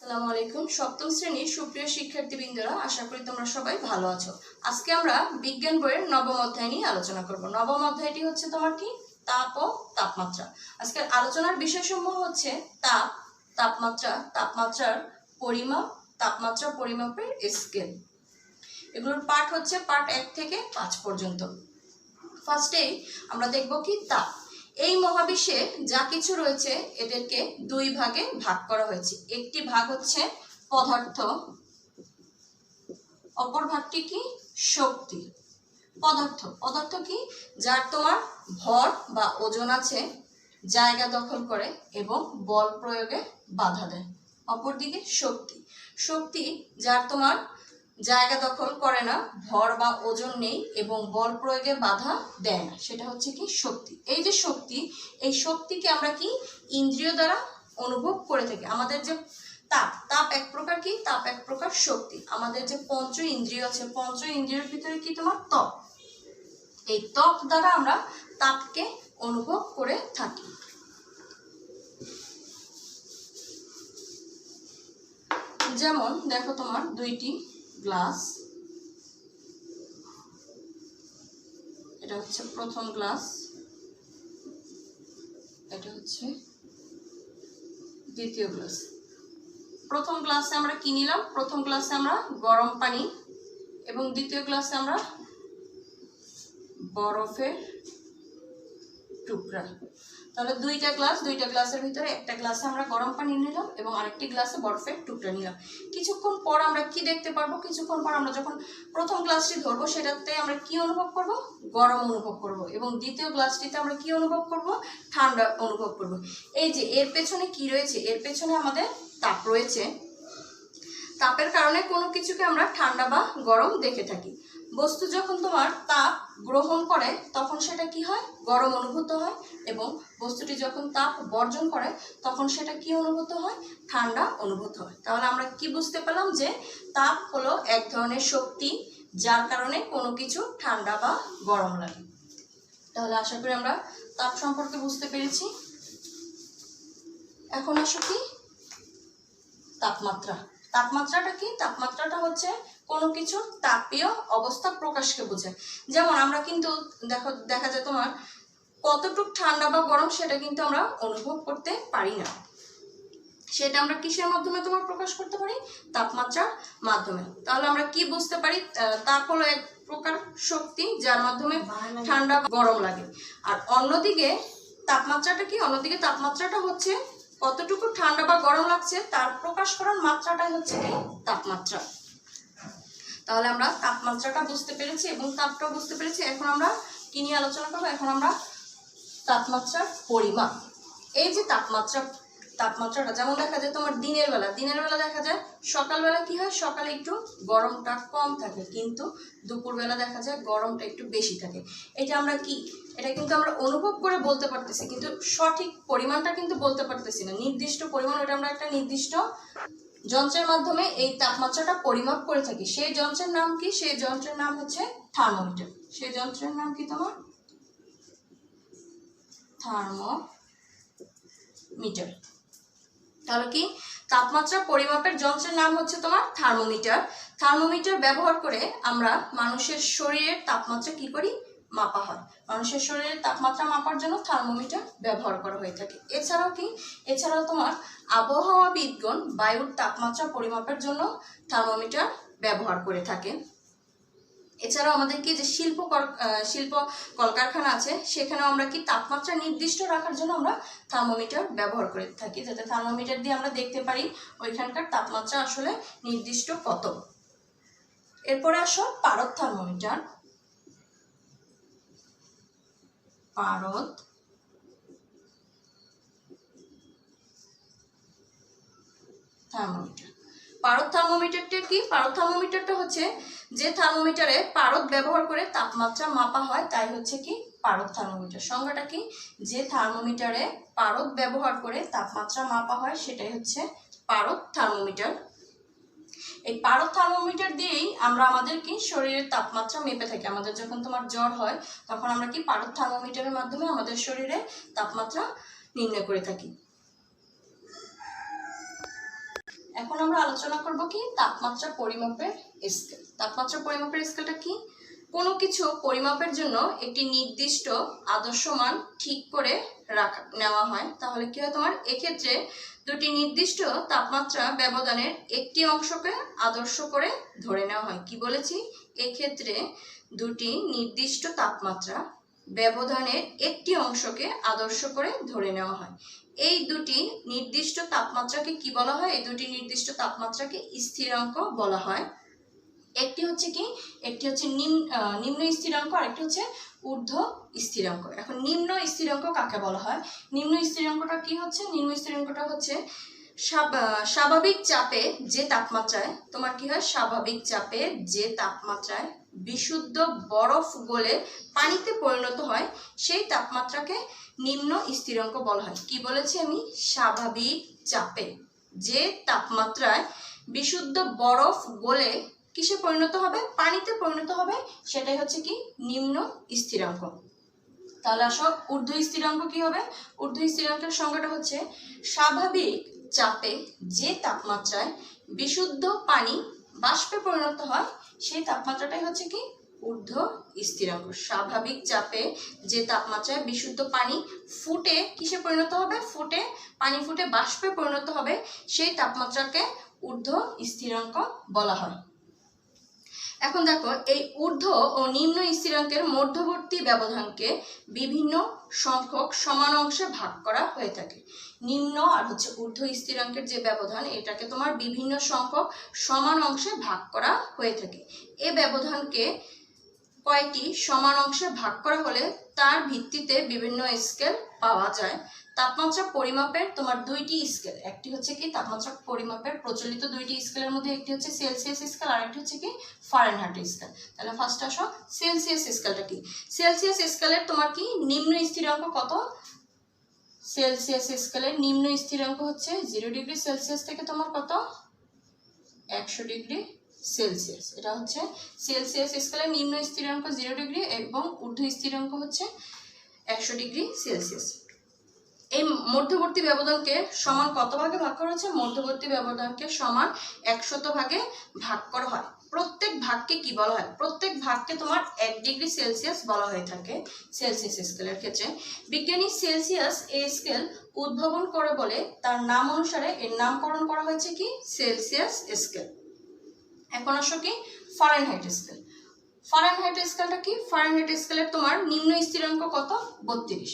আসসালামু আলাইকুম। সপ্তম শ্রেণীর সুপ্রিয় শিক্ষার্থীবৃন্দরা, আশা করি তোমরা সবাই ভালো আছো। আজকে আমরা বিজ্ঞান বইয়ের নবম অধ্যায় নিয়ে আলোচনা করব। নবম অধ্যায়টি হচ্ছে তোমার কি তাপ ও তাপমাত্রা। আজকের আলোচনার বিষয়সমূহ হচ্ছে তাপ, তাপমাত্রা, তাপমাত্রার পরিমাপ, তাপমাত্রা পরিমাপের স্কেল। এগুলোর পাঠ হচ্ছে পাঠ 1 থেকে 5 পর্যন্ত। ফার্স্টেই আমরা দেখব কি তাপ। এই মহাবিশ্বে যা কিছু রয়েছে এদেরকে দুই ভাগে ভাগ করা হয়েছে। একটি ভাগ হচ্ছে পদার্থ, অপর ভাগটি কি শক্তি। পদার্থ, পদার্থ কি যার তোমার ভর বা ওজন আছে, জায়গা দখল করে এবং বল প্রয়োগে বাধা দেয়। অপরদিকে শক্তি, শক্তি যার তোমার জায়গা দখল করে না, ভর বা ওজন নেই এবং বল প্রয়োগে বাধা দেয় না, সেটা হচ্ছে কি শক্তি। এই যে শক্তি, এই শক্তিকে আমরা কি ইন্দ্রিয় দ্বারা অনুভব করে থাকি। আমাদের যে তাপ, তাপ এক প্রকার কি, তাপ এক প্রকার শক্তি। আমাদের যে পঞ্চ ইন্দ্রিয় আছে, পঞ্চ ইন্দ্রিয়ের ভিতরে কি তোমার ত্বক, এই ত্বক দ্বারা আমরা তাপকে অনুভব করে থাকি। যেমন দেখো তোমার দুইটি গ্লাস, এটা হচ্ছে প্রথম গ্লাস, এটা হচ্ছে দ্বিতীয় গ্লাস। প্রথম গ্লাসে আমরা কি নিলাম, প্রথম গ্লাসে আমরা গরম পানি এবং দ্বিতীয় গ্লাসে আমরা বরফের টুকরা। তাহলে দুইটা গ্লাস, দুইটা গ্লাসের ভিতরে একটা গ্লাসে আমরা গরম পানি নিলাম এবং আরেকটি গ্লাসে বরফের টুকরা নিলাম। কিছুক্ষণ পর আমরা কি দেখতে পারবো, কিছুক্ষণ পর আমরা যখন প্রথম গ্লাসটি ধরবো সেটাতে আমরা কি অনুভব করব, গরম অনুভব করব এবং দ্বিতীয় গ্লাসটিতে আমরা কি অনুভব করব, ঠান্ডা অনুভব করব। এই যে এর পেছনে কি রয়েছে, এর পেছনে আমাদের তাপ রয়েছে। তাপের কারণে কোনো কিছুকে আমরা ঠান্ডা বা গরম দেখে থাকি। বস্তু যখন তোমার তাপ গ্রহণ করে তখন সেটা কি হয়, গরম অনুভূত হয় এবং বস্তুটি যখন তাপ বর্জন করে তখন সেটা কি অনুভূত হয়, ঠান্ডা অনুভূত হয়। তাহলে আমরা কি বুঝতে পেলাম যে তাপ হলো এক ধরনের শক্তি যার কারণে কোনো কিছু ঠান্ডা বা গরম লাগে। তাহলে আশা করি আমরা তাপ সম্পর্কে বুঝতে পেরেছি। এখন আসো কি তাপমাত্রা। তাপমাত্রাটা কি, তাপমাত্রাটা হচ্ছে কোনো কিছুর তাপীয় অবস্থা প্রকাশকে বোঝায়। যেমন আমরা কিন্তু দেখা যায় তোমার কতটুক ঠান্ডা বা গরম সেটা কিন্তু আমরা অনুভব করতে পারি না। সেটা আমরা কিসের মাধ্যমে তোমার প্রকাশ করতে পারি, তাপমাত্রার মাধ্যমে। তাহলে আমরা কি বুঝতে পারি, তাপ হলো এক প্রকার শক্তি যার মাধ্যমে ঠান্ডা গরম লাগে। আর অন্যদিকে তাপমাত্রাটা কি, অন্যদিকে তাপমাত্রাটা হচ্ছে কতটুকু ঠান্ডা বা গরম লাগছে তার প্রকাশ করার মাত্রাটাই হচ্ছে কি তাপমাত্রা। তাহলে আমরা তাপমাত্রাটা বুঝতে পেরেছি এবং তাপটা বুঝতে পেরেছি। এখন আমরা কি নিয়ে আলোচনা করবো, এখন আমরা তাপমাত্রার পরিমাপ। এই যে তাপমাত্রাটা যেমন দেখা যায় তোমার দিনের বেলা দেখা যায় সকালবেলা কি হয়, সকালে একটু গরমটা কম থাকে কিন্তু দুপুরবেলা দেখা যায় গরমটা একটু বেশি থাকে। এটা আমরা কি, এটা কিন্তু আমরা অনুভব করে বলতে পারতেছি কিন্তু সঠিক পরিমাণটা কিন্তু বলতে পারতেছি না। নির্দিষ্ট পরিমাণ, ওটা আমরা একটা নির্দিষ্ট যন্ত্রের মাধ্যমে এই তাপমাত্রাটা পরিমাপ করে থাকি। সেই যন্ত্রের নাম কি, সেই যন্ত্রের নাম হচ্ছে থার্মোমিটার। সেই যন্ত্রের নাম কি তোমার থার্মোমিটার। তাহলে কি তাপমাত্রা পরিমাপের যন্ত্রের নাম হচ্ছে তোমার থার্মোমিটার। থার্মোমিটার ব্যবহার করে আমরা মানুষের শরীরের তাপমাত্রা কি করি, মাপা হয়। মানুষের শরীরের তাপমাত্রা মাপার জন্য থার্মোমিটার ব্যবহার করা হয়ে থাকে। এছাড়াও কি, এছাড়াও তোমার আবহাওয়াবিদগণ বায়ুর তাপমাত্রা পরিমাপের জন্য থার্মোমিটার ব্যবহার করে থাকে। এছাড়াও আমাদের কি যে শিল্প কলকারখানা আছে সেখানেও আমরা কি তাপমাত্রা নির্দিষ্ট রাখার জন্য আমরা থার্মোমিটার ব্যবহার করে থাকি, যাতে থার্মোমিটার দিয়ে আমরা দেখতে পারি ওইখানকার তাপমাত্রা আসলে নির্দিষ্ট কত। এরপরে আসো পারদ থার্মোমিটার। পারদ থার্মোমিটার, পারদ থার্মোমিটারটা কি, পারদ থার্মোমিটারটা হচ্ছে যে থার্মোমিটারে পারদ ব্যবহার করে তাপমাত্রা মাপা হয় তাই হচ্ছে কি পারদ থার্মোমিটার। সংজ্ঞাটা কি, যে থার্মোমিটারে পারদ ব্যবহার করে তাপমাত্রা মাপা হয় সেটাই হচ্ছে পারদ থার্মোমিটার। এই পারদ থার্মোমিটার দিয়েই আমরা আমাদের কি শরীরের তাপমাত্রা মেপে থাকি। আমাদের যখন তোমার জ্বর হয় তখন আমরা কি পারদ থার্মোমিটারের মাধ্যমে আমাদের শরীরে তাপমাত্রা নির্ণয় করে থাকি। এখন আমরা আলোচনা করব কি তাপমাত্রা পরিমাপের স্কেল। তাপমাত্রা পরিমাপের স্কেলটা কি? কোনো কিছু পরিমাপের জন্য একটি নির্দিষ্ট আদর্শ মান ঠিক করে নেওয়া হয়, তাহলে কি হয় তোমার এক্ষেত্রে দুটি নির্দিষ্ট তাপমাত্রা ব্যবধানের একটি অংশকে আদর্শ করে ধরে নেওয়া হয়। কি বলেছি? এক্ষেত্রে দুটি নির্দিষ্ট তাপমাত্রা ব্যবধানের একটি অংশকে আদর্শ করে ধরে নেওয়া হয়। এই দুটি নির্দিষ্ট তাপমাত্রাকে কি বলা হয়? এই দুটি নির্দিষ্ট তাপমাত্রাকে স্থিরাঙ্ক বলা হয়। একটি হচ্ছে কি, একটি হচ্ছে নিম্ন স্থিরাঙ্ক, আর একটি হচ্ছে ঊর্ধ্ব স্থিরাঙ্ক। এখন নিম্ন স্থিরাঙ্ক কাকে বলা হয়? নিম্ন স্থিরাঙ্কটা কি হচ্ছে? নিম্ন স্থিরাঙ্কটা হচ্ছে স্বাভাবিক চাপে যে তাপমাত্রায় তোমার কি হয়, স্বাভাবিক চাপে যে তাপমাত্রায় বিশুদ্ধ বরফ গলে পানিতে পরিণত হয় সেই তাপমাত্রাকে নিম্ন স্থিরাঙ্ক বলা হয়। কি বলেছি আমি? স্বাভাবিক চাপে যে তাপমাত্রায় বিশুদ্ধ বরফ গলে কিসে পরিণত হবে? পানিতে পরিণত হবে, সেটাই হচ্ছে কি নিম্ন স্থিরাঙ্ক। তাহলে আসো ঊর্ধ্ব স্থিরাঙ্ক কি হবে? ঊর্ধ্ব স্থিরাঙ্কের সংজ্ঞাটা হচ্ছে স্বাভাবিক চাপে যে তাপমাত্রায় বিশুদ্ধ পানি বাষ্পে পরিণত হয় সেই তাপমাত্রাটাই হচ্ছে কি ঊর্ধ্ব স্থিরাঙ্ক। স্বাভাবিক চাপে যে তাপমাত্রায় বিশুদ্ধ পানি ফুটে কিসে পরিণত হবে? পানি ফুটে বাষ্পে পরিণত হবে সেই তাপমাত্রাকে ঊর্ধ্ব স্থিরাঙ্ক বলা হয়। এখন দেখো এই ঊর্ধ্ব ও নিম্ন স্থিরাঙ্কের মধ্যবর্তী ব্যবধানকে বিভিন্ন সংখ্যক সমান অংশে ভাগ করা হয়ে থাকে। নিম্ন আর হচ্ছে ঊর্ধ্ব স্থিরাঙ্কের যে ব্যবধান, এটাকে তোমার বিভিন্ন সংখ্যক সমান অংশে ভাগ করা হয়ে থাকে। এই ব্যবধানকে কয়টি সমান অংশে ভাগ করা হলে তার ভিত্তিতে বিভিন্ন স্কেল পাওয়া যায়। তাপমাত্রা পরিমাপের তোমার দুইটি স্কেল, একটি হচ্ছে কি তাপমাত্রা পরিমাপের প্রচলিত দুইটি স্কেলের মধ্যে একটি হচ্ছে সেলসিয়াস স্কেল আর একটি হচ্ছে কি ফারেনহাইট স্কেল। তাহলে ফার্স্ট আসো সেলসিয়াস স্কেলটা কি? সেলসিয়াস স্কেলের তোমার কি নিম্ন স্থিরাঙ্ক কত? সেলসিয়াস স্কেলের নিম্ন স্থিরাঙ্ক হচ্ছে 0 ডিগ্রি সেলসিয়াস থেকে তোমার কত 100 ডিগ্রি সেলসিয়াস। এটা হচ্ছে সেলসিয়াস স্কেলের নিম্ন স্থিরাঙ্ক 0 ডিগ্রি এবং ঊর্ধ্ব স্থিরাঙ্ক হচ্ছে 100 ডিগ্রি সেলসিয়াস। এই মধ্যবর্তী ব্যবধানকে সমান কত ভাগে ভাগ করা হচ্ছে? মধ্যবর্তী ব্যবধানকে সমান 100 ভাগে ভাগ করা হয়। প্রত্যেক ভাগকে কি বলা হয়? প্রত্যেক ভাগকে তোমার 1 ডিগ্রি সেলসিয়াস বলা হয়ে থাকে সেলসিয়াস স্কেলের ক্ষেত্রে। বিজ্ঞানী সেলসিয়াস এই স্কেল উদ্ভাবন করে বলে তার নাম অনুসারে এর নামকরণ করা হয়েছে কি সেলসিয়াস স্কেল। এখন আসো কি ফারেনহাইট স্কেল। ফারেনহাইট স্কেলটা কি? ফারেনহাইট স্কেলের তোমার নিম্ন স্থিরাঙ্ক কত? 32।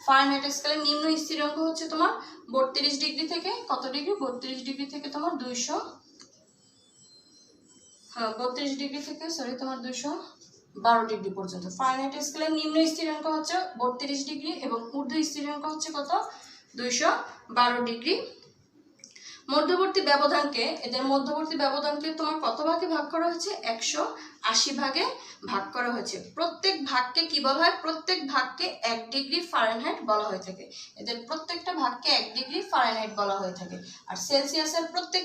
ফারেনহাইট স্কেলের নিম্ন স্থিরাঙ্ক হচ্ছে তোমার 32 ডিগ্রি থেকে কত ডিগ্রি? 32 ডিগ্রি থেকে তোমার 32 ডিগ্রি থেকে তোমার 212 ডিগ্রি পর্যন্ত। ফারেনহাইট স্কেলের নিম্ন স্থিরাঙ্ক হচ্ছে 32 ডিগ্রি এবং ঊর্ধ্ব স্থিরাঙ্ক হচ্ছে কত? 212 ডিগ্রি। মধ্যবর্তী ব্যবধানকে এদের মধ্যবর্তী ব্যবধানকে তোমার কত ভাগে ভাগ করা হয়েছে? 180 ভাগে ভাগ করা হয়েছে। প্রত্যেক ভাগকে কি বলা হয়? প্রত্যেক ভাগকে 1 ডিগ্রি ফারেনহাইট বলা হয়ে থাকে। এদের প্রত্যেকটা ভাগকে 1 ডিগ্রি ফারেনহাইট বলা হয়ে থাকে। আর সেলসিয়াসের প্রত্যেক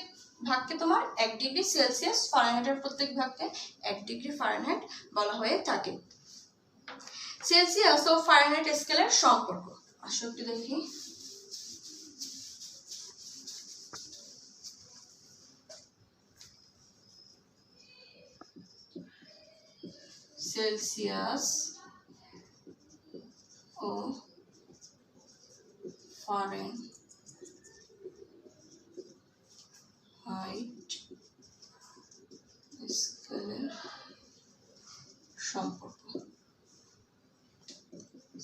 ভাগকে তোমার 1 ডিগ্রি সেলসিয়াস, ফারেনহাইটের প্রত্যেক ভাগকে 1 ডিগ্রি ফারেনহাইট বলা হয়ে থাকে। সেলসিয়াস ও ফারেনহাইট স্কেলের সম্পর্ক আসো একটু দেখি। সেলসিয়াস ও ফারেনহাইট স্কেলের সম্পর্ক।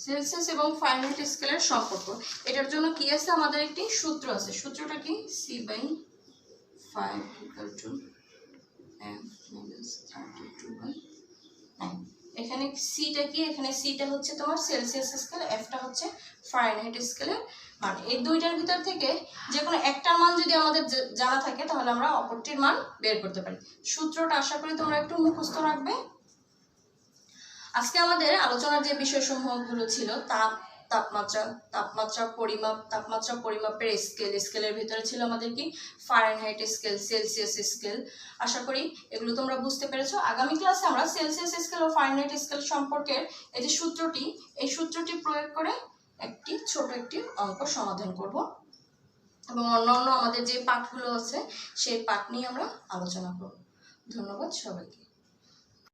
সেলসিয়াস এবং ফারেনহাইট স্কেলের সম্পর্ক, এটার জন্য কি আছে? আমাদের একটি সূত্র আছে। সূত্রটা কি? C/5 = F - 32/9। এখানে সিটা কি? এখানে সিটা হচ্ছে তোমার সেলসিয়াস স্কেল, এফটা হচ্ছে ফারেনহাইট স্কেলের মান। এই দুইটার ভিতর থেকে যে কোনো একটার মান যদি আমাদের জানা থাকে তাহলে আমরা অপরটির মান বের করতে পারি। সূত্রটা আশা করি তোমরা একটু মুখস্থ রাখবে। আজকে আমাদের আলোচনার যে বিষয়সমূহগুলো ছিল তাপমাত্রা পরিমাপের স্কেলের ভিতরে ছিল আমাদের কি ফারেনহাইট স্কেল, সেলসিয়াস স্কেল। আশা করি এগুলো তোমরা বুঝতে পেরেছো। আগামী ক্লাসে আমরা সেলসিয়াস স্কেল ও ফারেনহাইট স্কেল সম্পর্কের এই যে সূত্রটি প্রয়োগ করে একটি ছোট একটি অঙ্ক সমাধান করব। এবং অন্যান্য আমাদের যে পাঠগুলো আছে সেই পাঠ নিয়ে আমরা আলোচনা করব। ধন্যবাদ সবাইকে।